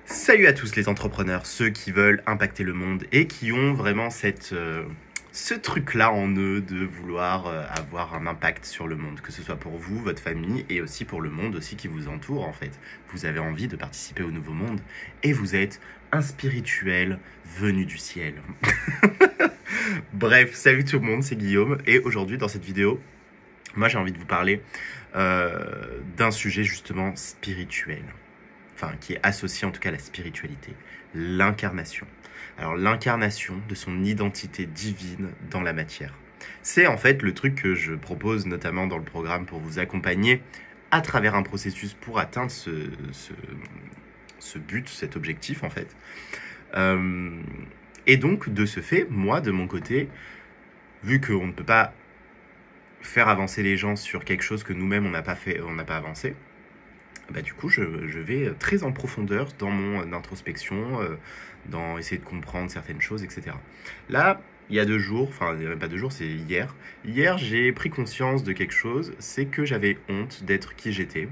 Salut à tous les entrepreneurs, ceux qui veulent impacter le monde et qui ont vraiment ce truc-là en eux de vouloir avoir un impact sur le monde, que ce soit pour vous, votre famille et aussi pour le monde aussi qui vous entoure en fait. Vous avez envie de participer au nouveau monde et vous êtes un spirituel venu du ciel. Bref, salut tout le monde, c'est Guillaume et aujourd'hui dans cette vidéo, moi j'ai envie de vous parler d'un sujet justement spirituel. Enfin, qui est associé en tout cas à la spiritualité, l'incarnation. Alors l'incarnation de son identité divine dans la matière. C'est en fait le truc que je propose notamment dans le programme pour vous accompagner à travers un processus pour atteindre ce but, cet objectif en fait. Et donc de ce fait, moi de mon côté, vu qu'on ne peut pas faire avancer les gens sur quelque chose que nous-mêmes on n'a pas fait, on n'a pas avancé, bah, du coup, je vais très en profondeur dans mon introspection, dans essayer de comprendre certaines choses, etc. Là, il y a 2 jours, enfin, il n'y a même pas 2 jours, c'est hier. Hier, j'ai pris conscience de quelque chose, c'est que j'avais honte d'être qui j'étais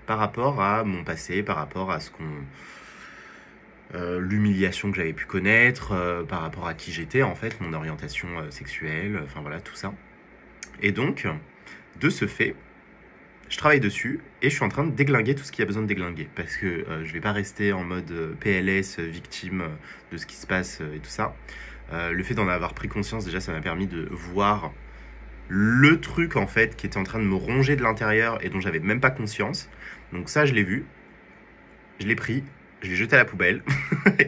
par rapport à mon passé, par rapport à l'humiliation que j'avais pu connaître, par rapport à qui j'étais, en fait, mon orientation sexuelle, enfin voilà, tout ça. Et donc, de ce fait, je travaille dessus et je suis en train de déglinguer tout ce qu'il y a besoin de déglinguer parce que je vais pas rester en mode PLS, victime de ce qui se passe et tout ça. Le fait d'en avoir pris conscience, déjà, ça m'a permis de voir le truc en fait qui était en train de me ronger de l'intérieur et dont j'avais même pas conscience. Donc ça, je l'ai vu, je l'ai pris, je l'ai jeté à la poubelle.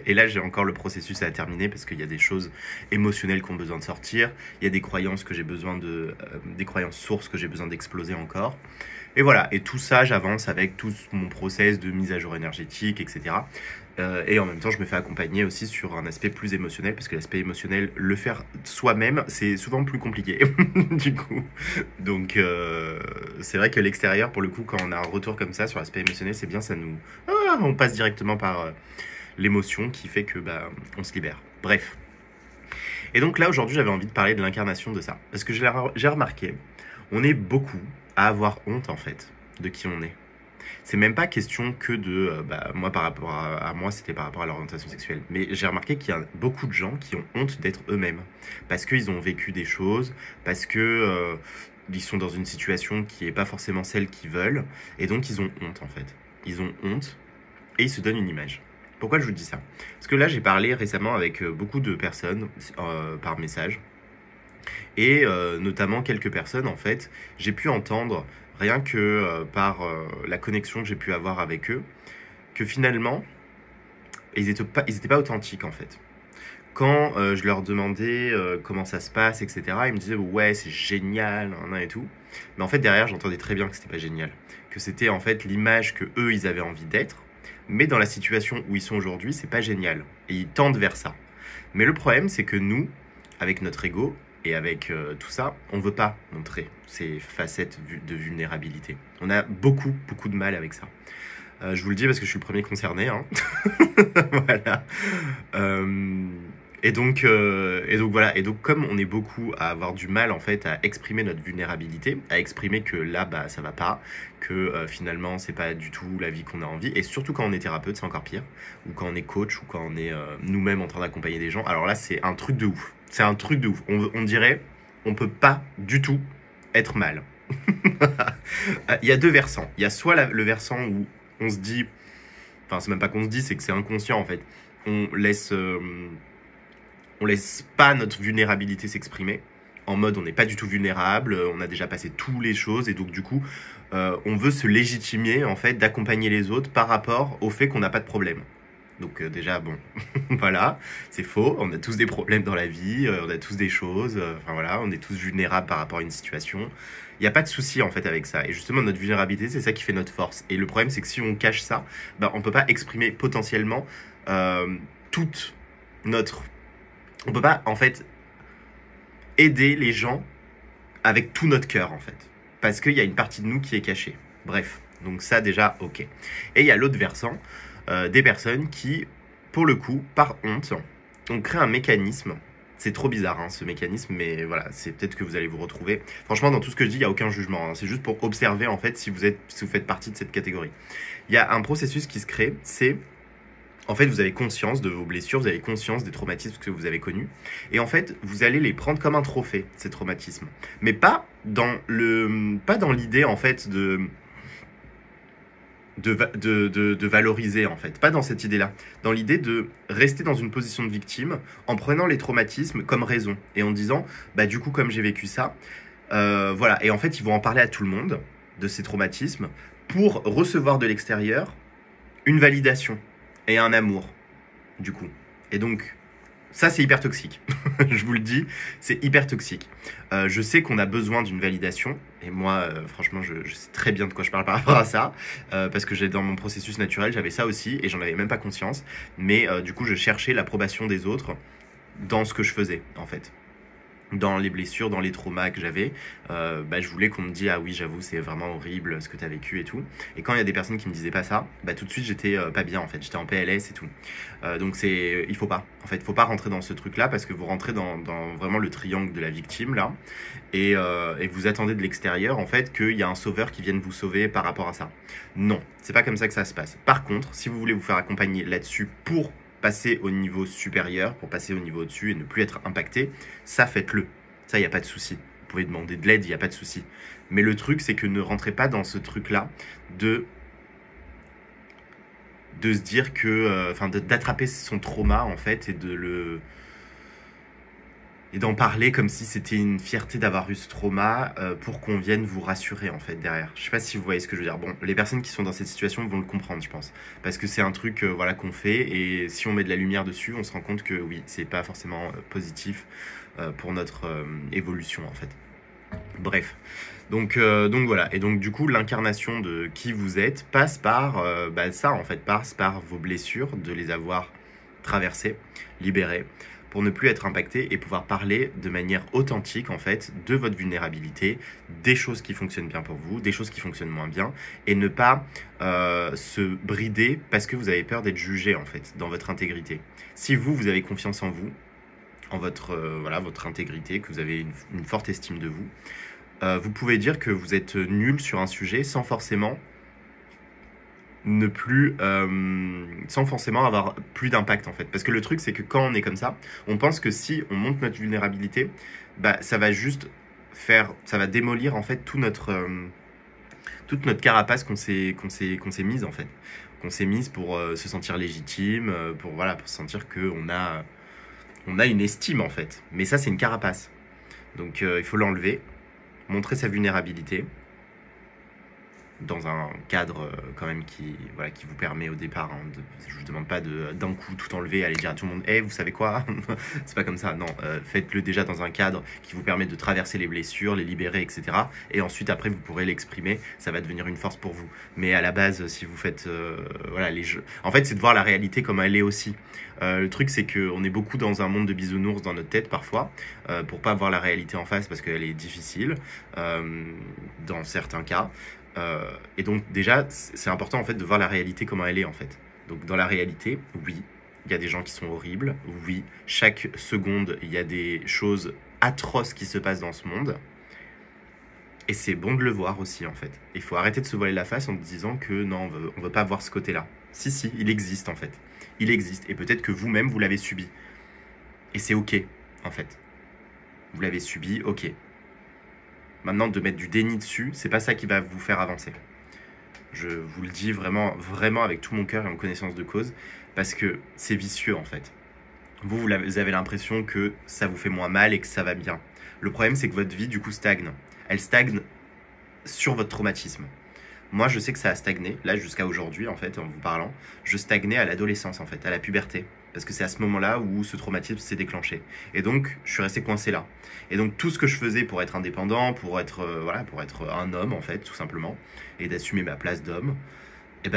Et là, j'ai encore le processus à terminer parce qu'il y a des choses émotionnelles qui ont besoin de sortir. Il y a des croyances que j'ai besoin des croyances sources que j'ai besoin d'exploser encore. Et voilà, et tout ça, j'avance avec tout mon process de mise à jour énergétique, etc. Et en même temps, je me fais accompagner aussi sur un aspect plus émotionnel, parce que l'aspect émotionnel, le faire soi-même, c'est souvent plus compliqué, du coup. Donc, c'est vrai que l'extérieur, pour le coup, quand on a un retour comme ça sur l'aspect émotionnel, c'est bien, ça nous... Ah, on passe directement par l'émotion qui fait que on se libère. Bref. Et donc là, aujourd'hui, j'avais envie de parler de l'incarnation de ça. Parce que j'ai remarqué, on est beaucoup à avoir honte, en fait, de qui on est. C'est même pas question que de... moi, par rapport à moi, c'était par rapport à l'orientation sexuelle. Mais j'ai remarqué qu'il y a beaucoup de gens qui ont honte d'être eux-mêmes. Parce qu'ils ont vécu des choses, parce que ils sont dans une situation qui n'est pas forcément celle qu'ils veulent. Et donc, ils ont honte, en fait. Ils ont honte et ils se donnent une image. Pourquoi je vous dis ça? Parce que là, j'ai parlé récemment avec beaucoup de personnes par message. Et notamment quelques personnes, en fait, j'ai pu entendre, rien que par la connexion que j'ai pu avoir avec eux, que finalement, ils étaient pas authentiques, en fait. Quand je leur demandais comment ça se passe, etc., ils me disaient ouais, c'est génial, nan, nan, et tout. Mais en fait, derrière, j'entendais très bien que c'était pas génial. Que c'était en fait l'image que eux, ils avaient envie d'être. Mais dans la situation où ils sont aujourd'hui, c'est pas génial. Et ils tendent vers ça. Mais le problème, c'est que nous, avec notre ego et avec tout ça, on veut pas montrer ces facettes de vulnérabilité. On a beaucoup, beaucoup de mal avec ça. Je vous le dis parce que je suis le premier concerné. Hein. Voilà. Et donc voilà. Et donc comme on est beaucoup à avoir du mal en fait à exprimer notre vulnérabilité, à exprimer que là ça va pas, que finalement c'est pas du tout la vie qu'on a envie, et surtout quand on est thérapeute c'est encore pire, ou quand on est coach, ou quand on est nous-mêmes en train d'accompagner des gens. Alors là c'est un truc de ouf. C'est un truc de ouf. On dirait on peut pas du tout être mal. Il y a 2 versants. Il y a soit le versant où on se dit, enfin c'est même pas qu'on se dit, c'est que c'est inconscient en fait. On laisse pas notre vulnérabilité s'exprimer. En mode, on n'est pas du tout vulnérable, on a déjà passé toutes les choses, et donc du coup, on veut se légitimer, en fait, d'accompagner les autres par rapport au fait qu'on n'a pas de problème. Donc déjà, bon, voilà, c'est faux, on a tous des problèmes dans la vie, on a tous des choses, enfin voilà, on est tous vulnérables par rapport à une situation. Il n'y a pas de souci, en fait, avec ça. Et justement, notre vulnérabilité, c'est ça qui fait notre force. Et le problème, c'est que si on cache ça, on ne peut pas exprimer potentiellement toute notre... On peut pas, en fait, aider les gens avec tout notre cœur, en fait. Parce qu'il y a une partie de nous qui est cachée. Bref, donc ça, déjà, ok. Et il y a l'autre versant, des personnes qui, pour le coup, par honte, ont créé un mécanisme. C'est trop bizarre, hein, ce mécanisme, mais voilà, c'est peut-être que vous allez vous retrouver. Franchement, dans tout ce que je dis, il n'y a aucun jugement. Hein. C'est juste pour observer, en fait, si vous faites partie de cette catégorie. Il y a un processus qui se crée, c'est... En fait, vous avez conscience de vos blessures, vous avez conscience des traumatismes que vous avez connus. Et en fait, vous allez les prendre comme un trophée, ces traumatismes. Mais pas dans l'idée, en fait, de valoriser, en fait. Pas dans cette idée-là. Dans l'idée de rester dans une position de victime en prenant les traumatismes comme raison. Et en disant, bah du coup, comme j'ai vécu ça, voilà. Et en fait, ils vont en parler à tout le monde de ces traumatismes pour recevoir de l'extérieur une validation et un amour, du coup. Et donc, ça, c'est hyper toxique. Je vous le dis, c'est hyper toxique. Je sais qu'on a besoin d'une validation. Et moi, franchement, je sais très bien de quoi je parle par rapport à ça. Parce que dans mon processus naturel, j'avais ça aussi et j'en avais même pas conscience. Mais du coup, je cherchais l'approbation des autres dans ce que je faisais, en fait. Dans les blessures, dans les traumas que j'avais, je voulais qu'on me dise ah oui, j'avoue, c'est vraiment horrible ce que tu as vécu et tout. Et quand il y a des personnes qui me disaient pas ça, tout de suite j'étais pas bien, en fait, j'étais en PLS et tout. Donc il faut pas, en fait, faut pas rentrer dans ce truc-là parce que vous rentrez dans vraiment le triangle de la victime là, et vous attendez de l'extérieur en fait qu'il y a un sauveur qui vienne vous sauver par rapport à ça. Non, c'est pas comme ça que ça se passe. Par contre, si vous voulez vous faire accompagner là-dessus pour passer au niveau supérieur, pour passer au niveau au-dessus et ne plus être impacté, ça faites-le. Ça, il n'y a pas de souci. Vous pouvez demander de l'aide, il n'y a pas de souci. Mais le truc, c'est que ne rentrez pas dans ce truc-là de se dire que... d'attraper son trauma, en fait, et d'en parler comme si c'était une fierté d'avoir eu ce trauma pour qu'on vienne vous rassurer en fait derrière. Je sais pas si vous voyez ce que je veux dire. Bon, les personnes qui sont dans cette situation vont le comprendre, je pense, parce que c'est un truc voilà qu'on fait et si on met de la lumière dessus, on se rend compte que oui, c'est pas forcément positif pour notre évolution en fait. Bref. Donc voilà. Et donc du coup, l'incarnation de qui vous êtes passe par ça en fait, passe par vos blessures, de les avoir traversées, libérées, pour ne plus être impacté et pouvoir parler de manière authentique en fait de votre vulnérabilité, des choses qui fonctionnent bien pour vous, des choses qui fonctionnent moins bien, et ne pas se brider parce que vous avez peur d'être jugé en fait dans votre intégrité. Si vous avez confiance en vous, en votre intégrité, que vous avez une forte estime de vous, vous pouvez dire que vous êtes nul sur un sujet sans forcément sans forcément avoir plus d'impact en fait. Parce que le truc c'est que quand on est comme ça, on pense que si on montre notre vulnérabilité, ça va démolir en fait toute notre carapace qu'on s'est mise en fait. Qu'on s'est mise pour se sentir légitime, pour se sentir qu'on a une estime en fait. Mais ça c'est une carapace. Donc il faut l'enlever, montrer sa vulnérabilité dans un cadre quand même qui vous permet au départ, je vous demande pas d'un coup tout enlever, aller dire à tout le monde hey, vous savez quoi c'est pas comme ça, non, faites-le déjà dans un cadre qui vous permet de traverser les blessures, les libérer, etc. Et ensuite après vous pourrez l'exprimer, ça va devenir une force pour vous. Mais à la base, si vous faites les jeux, en fait c'est de voir la réalité comme elle est aussi. Le truc c'est qu'on est beaucoup dans un monde de bisounours dans notre tête parfois, pour pas voir la réalité en face parce qu'elle est difficile dans certains cas. Et donc déjà, c'est important en fait de voir la réalité comment elle est en fait. Donc dans la réalité, oui, il y a des gens qui sont horribles. Oui, chaque seconde, il y a des choses atroces qui se passent dans ce monde. Et c'est bon de le voir aussi en fait. Il faut arrêter de se voiler la face en disant que non, on veut pas voir ce côté-là. Si, il existe en fait. Il existe. Et peut-être que vous-même, vous l'avez subi. Et c'est ok en fait. Vous l'avez subi, ok. Maintenant, de mettre du déni dessus, c'est pas ça qui va vous faire avancer. Je vous le dis vraiment, vraiment avec tout mon cœur et en connaissance de cause, parce que c'est vicieux en fait. Vous avez l'impression que ça vous fait moins mal et que ça va bien. Le problème, c'est que votre vie, du coup, stagne. Elle stagne sur votre traumatisme. Moi, je sais que ça a stagné, là, jusqu'à aujourd'hui, en fait, en vous parlant. Je stagnais à l'adolescence, en fait, à la puberté. Parce que c'est à ce moment-là où ce traumatisme s'est déclenché. Et donc, je suis resté coincé là. Et donc, tout ce que je faisais pour être indépendant, pour être un homme, en fait, tout simplement, et d'assumer ma place d'homme,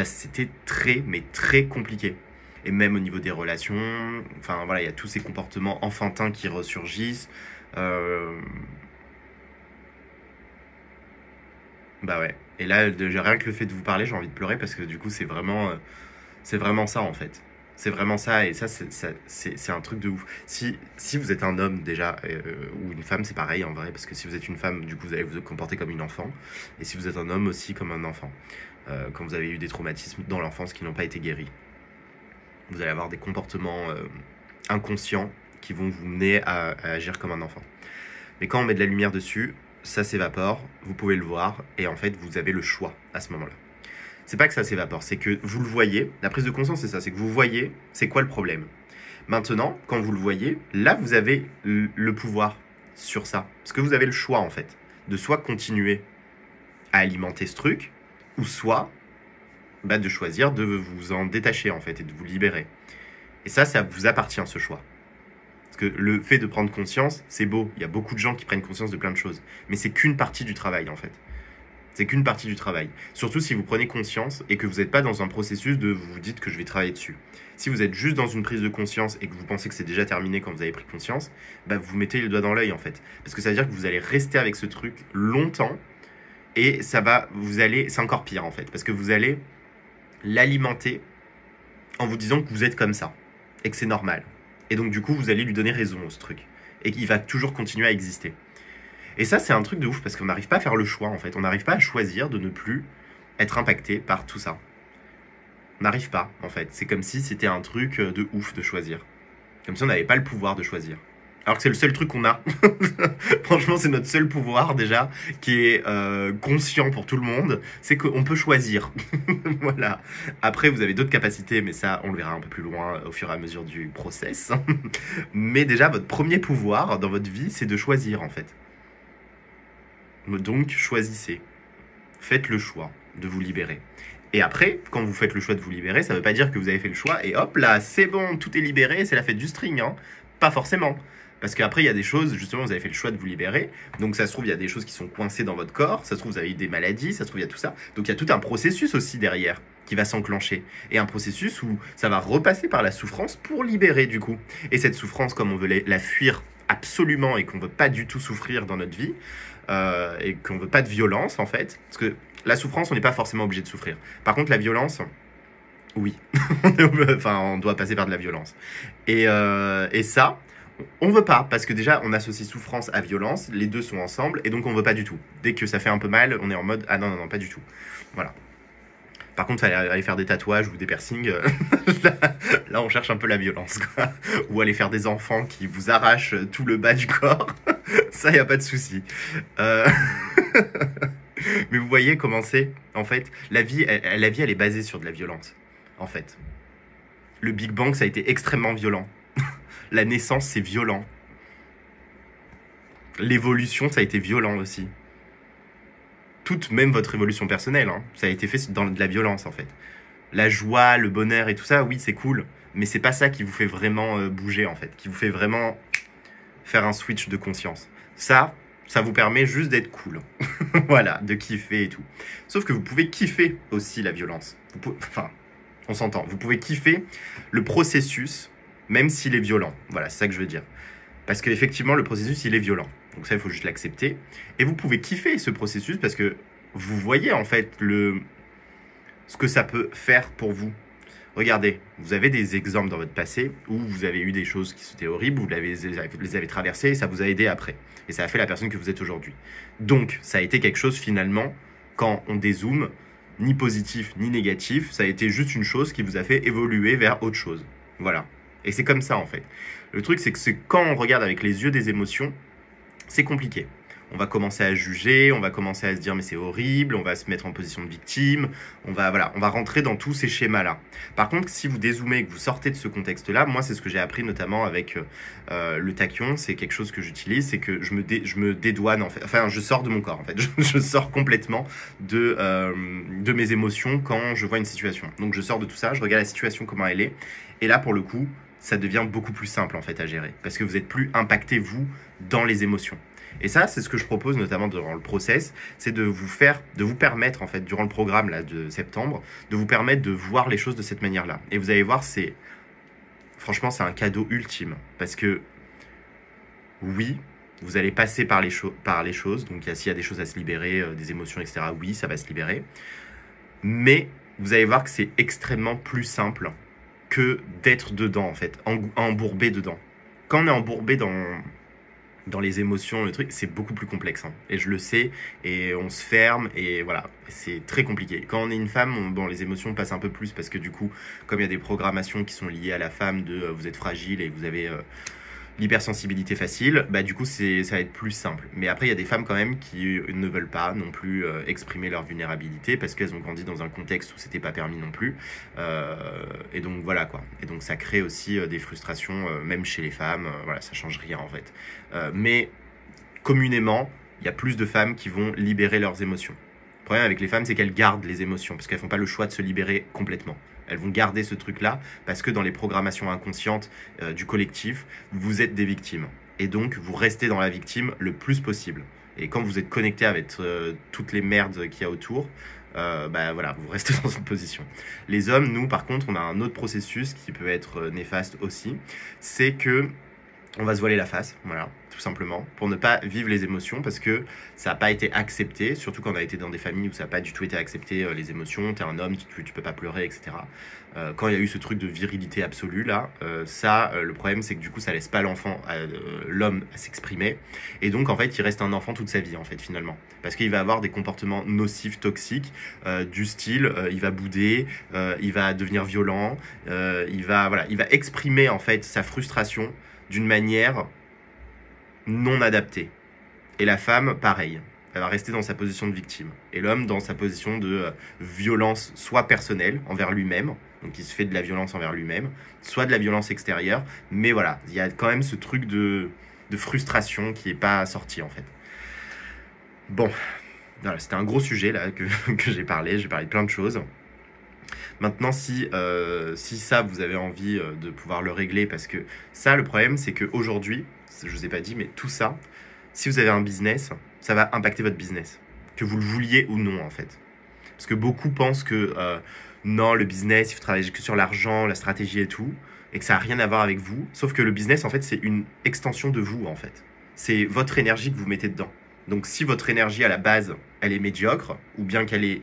c'était très, mais très compliqué. Et même au niveau des relations, il y a tous ces comportements enfantins qui ressurgissent. Ouais. Et là, rien que le fait de vous parler, j'ai envie de pleurer parce que du coup, c'est vraiment ça en fait. C'est vraiment ça, et ça, c'est un truc de ouf. Si vous êtes un homme déjà, ou une femme, c'est pareil en vrai, parce que si vous êtes une femme, du coup, vous allez vous comporter comme une enfant. Et si vous êtes un homme aussi, comme un enfant. Quand vous avez eu des traumatismes dans l'enfance qui n'ont pas été guéris. Vous allez avoir des comportements inconscients qui vont vous mener à agir comme un enfant. Mais quand on met de la lumière dessus, ça s'évapore, vous pouvez le voir, et en fait, vous avez le choix à ce moment-là. C'est pas que ça s'évapore, c'est que vous le voyez, la prise de conscience, c'est ça, c'est que vous voyez, c'est quoi le problème. Maintenant, quand vous le voyez, là, vous avez le pouvoir sur ça. Parce que vous avez le choix, en fait, de soit continuer à alimenter ce truc, ou soit de choisir de vous en détacher, en fait, et de vous libérer. Et ça vous appartient, ce choix. Parce que le fait de prendre conscience, c'est beau. Il y a beaucoup de gens qui prennent conscience de plein de choses. Mais c'est qu'une partie du travail, en fait. C'est qu'une partie du travail. Surtout si vous prenez conscience et que vous n'êtes pas dans un processus de vous dites que je vais travailler dessus. Si vous êtes juste dans une prise de conscience et que vous pensez que c'est déjà terminé quand vous avez pris conscience, vous mettez le doigt dans l'œil, en fait. Parce que ça veut dire que vous allez rester avec ce truc longtemps et c'est encore pire, en fait. Parce que vous allez l'alimenter en vous disant que vous êtes comme ça et que c'est normal. Et donc, du coup, vous allez lui donner raison, ce truc. Et qu'il va toujours continuer à exister. Et ça, c'est un truc de ouf, parce qu'on n'arrive pas à faire le choix, en fait. On n'arrive pas à choisir de ne plus être impacté par tout ça. On n'arrive pas, en fait. C'est comme si c'était un truc de ouf de choisir. Comme si on n'avait pas le pouvoir de choisir. Alors que c'est le seul truc qu'on a. Franchement, c'est notre seul pouvoir, déjà, qui est conscient pour tout le monde. C'est qu'on peut choisir. Voilà. Après, vous avez d'autres capacités, mais ça, on le verra un peu plus loin au fur et à mesure du process. Mais déjà, votre premier pouvoir dans votre vie, c'est de choisir, en fait. Donc, choisissez. Faites le choix de vous libérer. Et après, quand vous faites le choix de vous libérer, ça ne veut pas dire que vous avez fait le choix et hop là, c'est bon, tout est libéré, c'est la fête du string. Hein. Pas forcément. Parce qu'après, il y a des choses, justement, vous avez fait le choix de vous libérer. Donc, ça se trouve, il y a des choses qui sont coincées dans votre corps. Ça se trouve, vous avez eu des maladies. Ça se trouve, il y a tout ça. Donc, il y a tout un processus aussi derrière qui va s'enclencher. Et un processus où ça va repasser par la souffrance pour libérer, du coup. Et cette souffrance, comme on veut la fuir absolument et qu'on ne veut pas du tout souffrir dans notre vie, et qu'on ne veut pas de violence, en fait. Parce que la souffrance, on n'est pas forcément obligé de souffrir. Par contre, la violence, oui. Enfin, on doit passer par de la violence. Et ça, on ne veut pas, parce que déjà, on associe souffrance à violence, les deux sont ensemble, et donc on ne veut pas du tout. Dès que ça fait un peu mal, on est en mode « Ah non, non, non, pas du tout. » Voilà. Par contre, aller faire des tatouages ou des piercings, là, on cherche un peu la violence, quoi. Ou aller faire des enfants qui vous arrachent tout le bas du corps. Ça, il n'y a pas de souci. Mais vous voyez comment c'est, en fait. La vie, elle est basée sur de la violence, en fait. Le Big Bang, ça a été extrêmement violent. La naissance, c'est violent. L'évolution, ça a été violent aussi. Toute, même votre évolution personnelle, hein, ça a été fait dans de la violence, en fait. La joie, le bonheur et tout ça, oui, c'est cool. Mais c'est pas ça qui vous fait vraiment bouger, en fait. Qui vous fait vraiment faire un switch de conscience. Ça vous permet juste d'être cool. Voilà, de kiffer et tout. Sauf que vous pouvez kiffer aussi la violence. Enfin, on s'entend. Vous pouvez kiffer le processus, même s'il est violent. Voilà, c'est ça que je veux dire. Parce qu'effectivement, le processus, il est violent. Donc ça, il faut juste l'accepter. Et vous pouvez kiffer ce processus parce que vous voyez, en fait, ce que ça peut faire pour vous. Regardez, vous avez des exemples dans votre passé où vous avez eu des choses qui étaient horribles, vous les avez traversées et ça vous a aidé après. Et ça a fait la personne que vous êtes aujourd'hui. Donc, ça a été quelque chose, finalement, quand on dézoome, ni positif ni négatif, ça a été juste une chose qui vous a fait évoluer vers autre chose. Voilà. Et c'est comme ça, en fait. Le truc, c'est que quand on regarde avec les yeux des émotions, c'est compliqué. On va commencer à juger, on va commencer à se dire mais c'est horrible, on va se mettre en position de victime, on va rentrer dans tous ces schémas-là. Par contre, si vous dézoomez et que vous sortez de ce contexte-là, moi c'est ce que j'ai appris notamment avec le tachyon, c'est quelque chose que j'utilise, c'est que je me dédouane, en fait. Enfin, je sors de mon corps, en fait. Je sors complètement de mes émotions quand je vois une situation. Donc je sors de tout ça, je regarde la situation, comment elle est, et là pour le coup, ça devient beaucoup plus simple en fait à gérer, parce que vous êtes plus impacté vous dans les émotions. Et ça, c'est ce que je propose notamment durant le process, c'est de vous permettre en fait durant le programme là de septembre, de vous permettre de voir les choses de cette manière-là. Et vous allez voir, franchement, c'est un cadeau ultime, parce que oui, vous allez passer par les choses. Donc s'il y a des choses à se libérer, des émotions, etc. Oui, ça va se libérer. Mais vous allez voir que c'est extrêmement plus simple que d'être dedans, en fait, embourbé dedans. Quand on est embourbé dans les émotions, le truc, c'est beaucoup plus complexe, hein. Et je le sais, et on se ferme, et voilà, c'est très compliqué. Quand on est une femme, bon, les émotions passent un peu plus, parce que du coup, comme il y a des programmations qui sont liées à la femme, de vous êtes fragile et vous avez l'hypersensibilité facile, bah du coup, ça va être plus simple. Mais après, il y a des femmes quand même qui ne veulent pas non plus exprimer leur vulnérabilité, parce qu'elles ont grandi dans un contexte où c'était pas permis non plus. Et donc voilà quoi. Et donc ça crée aussi des frustrations, même chez les femmes. Voilà, ça change rien en fait. Mais communément, il y a plus de femmes qui vont libérer leurs émotions. Le problème avec les femmes, c'est qu'elles gardent les émotions, parce qu'elles font pas le choix de se libérer complètement. Elles vont garder ce truc-là, parce que dans les programmations inconscientes du collectif, vous êtes des victimes. Et donc, vous restez dans la victime le plus possible. Et quand vous êtes connecté avec toutes les merdes qu'il y a autour, bah voilà, vous restez dans cette position. Les hommes, nous, par contre, on a un autre processus qui peut être néfaste aussi. C'est que on va se voiler la face, voilà, tout simplement, pour ne pas vivre les émotions, parce que ça n'a pas été accepté, surtout quand on a été dans des familles où ça n'a pas du tout été accepté, les émotions, t'es un homme, tu peux pas pleurer, etc. Quand il y a eu ce truc de virilité absolue, là, le problème, c'est que du coup, ça laisse pas l'homme à s'exprimer, et donc, en fait, il reste un enfant toute sa vie, en fait, finalement, parce qu'il va avoir des comportements nocifs, toxiques, du style, il va bouder, il va devenir violent, il va exprimer, en fait, sa frustration d'une manière non adaptée. Et la femme, pareil. Elle va rester dans sa position de victime. Et l'homme dans sa position de violence, soit personnelle, envers lui-même, donc il se fait de la violence envers lui-même, soit de la violence extérieure. Mais voilà, il y a quand même ce truc de frustration qui n'est pas sorti, en fait. Bon, voilà, c'était un gros sujet, là, que j'ai parlé. J'ai parlé de plein de choses. Maintenant, si ça, vous avez envie de pouvoir le régler, parce que ça, le problème, c'est qu'aujourd'hui, je ne vous ai pas dit, mais tout ça, si vous avez un business, ça va impacter votre business, que vous le vouliez ou non, en fait. Parce que beaucoup pensent que non, le business, il faut travailler que sur l'argent, la stratégie et tout, et que ça n'a rien à voir avec vous. Sauf que le business, en fait, c'est une extension de vous, en fait. C'est votre énergie que vous mettez dedans. Donc, si votre énergie, à la base, elle est médiocre, ou bien qu'elle est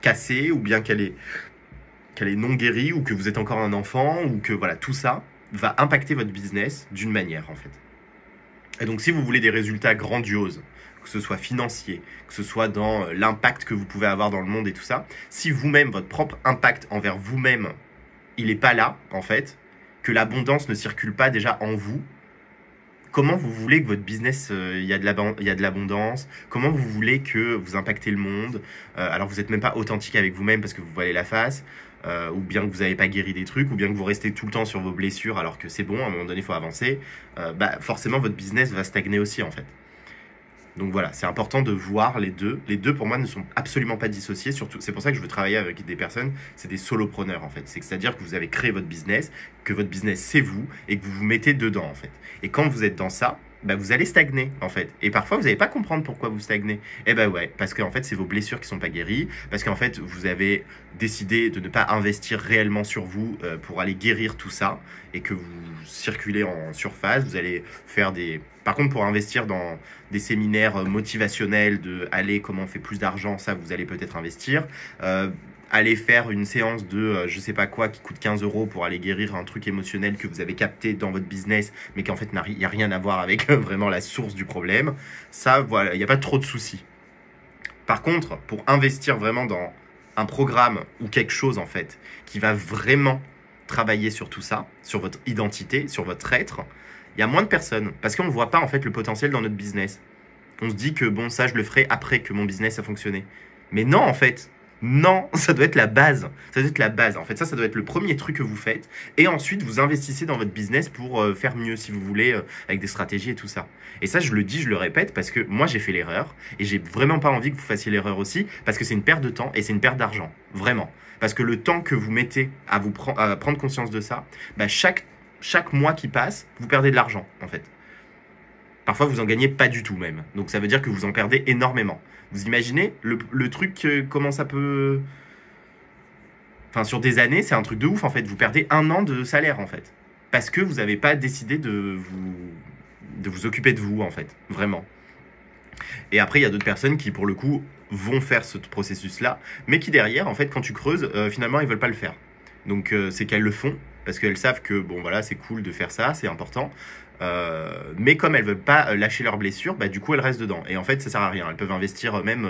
cassée, ou bien qu'elle est non guérie, ou que vous êtes encore un enfant, ou que voilà, tout ça va impacter votre business d'une manière, en fait. Et donc, si vous voulez des résultats grandioses, que ce soit financier, que ce soit dans l'impact que vous pouvez avoir dans le monde et tout ça, si vous-même, votre propre impact envers vous-même, il n'est pas là, en fait, que l'abondance ne circule pas déjà en vous, comment vous voulez que votre business, il y a de l'abondance? Comment vous voulez que vous impactez le monde? Alors, vous n'êtes même pas authentique avec vous-même parce que vous voilez la face, ou bien que vous n'avez pas guéri des trucs, ou bien que vous restez tout le temps sur vos blessures alors que c'est bon, à un moment donné, il faut avancer. Forcément, votre business va stagner aussi, en fait. Donc voilà, c'est important de voir les deux. Les deux, pour moi, ne sont absolument pas dissociés. Surtout, c'est pour ça que je veux travailler avec des personnes, c'est des solopreneurs, en fait. C'est-à-dire que vous avez créé votre business, que votre business, c'est vous, et que vous vous mettez dedans, en fait. Et quand vous êtes dans ça, vous allez stagner, en fait. Et parfois, vous n'allez pas comprendre pourquoi vous stagnez. Eh ben ouais, parce qu'en fait, c'est vos blessures qui sont pas guéries, parce qu'en fait, vous avez décidé de ne pas investir réellement sur vous pour aller guérir tout ça, et que vous circulez en surface, vous allez faire des... Par contre, pour investir dans des séminaires motivationnels de « Allez, comment on fait plus d'argent ?» Ça, vous allez peut-être investir. Aller faire une séance de je sais pas quoi qui coûte 15 € pour aller guérir un truc émotionnel que vous avez capté dans votre business, mais qui en fait il n'y a rien à voir avec vraiment la source du problème. Ça, voilà, il n'y a pas trop de soucis. Par contre, pour investir vraiment dans un programme ou quelque chose en fait, qui va vraiment travailler sur tout ça, sur votre identité, sur votre être, il y a moins de personnes, parce qu'on ne voit pas en fait le potentiel dans notre business. On se dit que bon, ça je le ferai après que mon business a fonctionné. Mais non, en fait, non, ça doit être la base. Ça doit être la base. En fait, ça doit être le premier truc que vous faites. Et ensuite, vous investissez dans votre business pour faire mieux, si vous voulez, avec des stratégies et tout ça. Et ça, je le dis, je le répète, parce que moi, j'ai fait l'erreur. Et j'ai vraiment pas envie que vous fassiez l'erreur aussi, parce que c'est une perte de temps et c'est une perte d'argent. Vraiment. Parce que le temps que vous mettez à prendre conscience de ça, chaque mois qui passe, vous perdez de l'argent, en fait. Parfois, vous en gagnez pas du tout même. Donc, ça veut dire que vous en perdez énormément. Vous imaginez le truc, comment ça peut... Enfin, sur des années, c'est un truc de ouf, en fait. Vous perdez 1 an de salaire, en fait. Parce que vous n'avez pas décidé de vous occuper de vous, en fait. Vraiment. Et après, il y a d'autres personnes qui, pour le coup, vont faire ce processus-là, mais qui derrière, en fait, quand tu creuses, finalement, ils veulent pas le faire. Donc, c'est qu'elles le font parce qu'elles savent que, bon, voilà, c'est cool de faire ça, c'est important. Mais comme elles veulent pas lâcher leurs blessures, bah, du coup, elles restent dedans. Et en fait, ça sert à rien. Elles peuvent investir même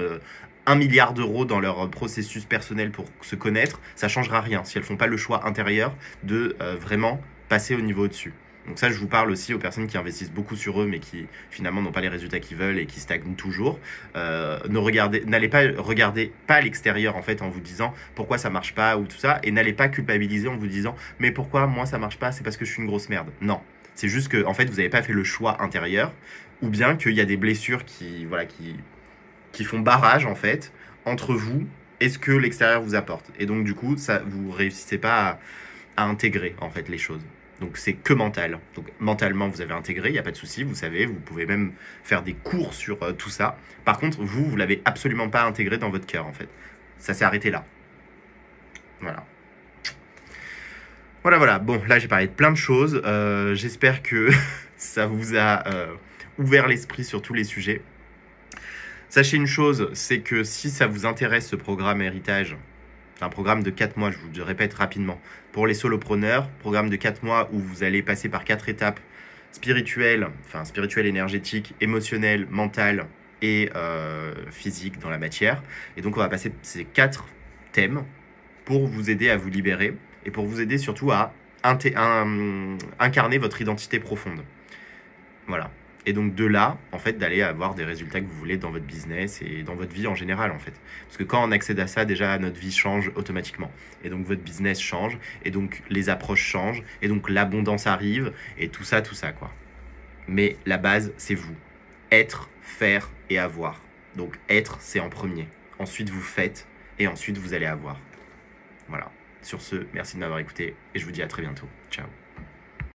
1 milliard d'euros dans leur processus personnel pour se connaître. Ça changera rien si elles font pas le choix intérieur de vraiment passer au niveau au-dessus. Donc ça, je vous parle aussi aux personnes qui investissent beaucoup sur eux, mais qui finalement n'ont pas les résultats qu'ils veulent et qui stagnent toujours. N'allez pas regarder pas à l'extérieur en fait en vous disant pourquoi ça marche pas ou tout ça, et n'allez pas culpabiliser en vous disant mais pourquoi moi ça marche pas, c'est parce que je suis une grosse merde. Non, c'est juste que en fait vous n'avez pas fait le choix intérieur, ou bien qu'il y a des blessures qui font barrage en fait entre vous et ce que l'extérieur vous apporte. Et donc du coup, ça vous réussissez pas à intégrer en fait les choses. Donc c'est que mental. Donc mentalement vous avez intégré, il n'y a pas de souci, vous savez, vous pouvez même faire des cours sur tout ça. Par contre, vous l'avez absolument pas intégré dans votre cœur en fait. Ça s'est arrêté là. Voilà. Voilà. Bon, là j'ai parlé de plein de choses. J'espère que ça vous a ouvert l'esprit sur tous les sujets. Sachez une chose, c'est que si ça vous intéresse ce programme héritage, c'est un programme de 4 mois, je vous le répète rapidement. Pour les solopreneurs, programme de 4 mois où vous allez passer par 4 étapes spirituelles, énergétiques, émotionnelles, mentales et physiques dans la matière. Et donc on va passer ces 4 thèmes pour vous aider à vous libérer et pour vous aider surtout à incarner votre identité profonde. Voilà. Et donc de là, en fait, d'aller avoir des résultats que vous voulez dans votre business et dans votre vie en général, en fait. Parce que quand on accède à ça, déjà, notre vie change automatiquement. Et donc votre business change, et donc les approches changent, et donc l'abondance arrive, et tout ça, quoi. Mais la base, c'est vous. Être, faire et avoir. Donc être, c'est en premier. Ensuite, vous faites, et ensuite, vous allez avoir. Voilà. Sur ce, merci de m'avoir écouté, et je vous dis à très bientôt. Ciao.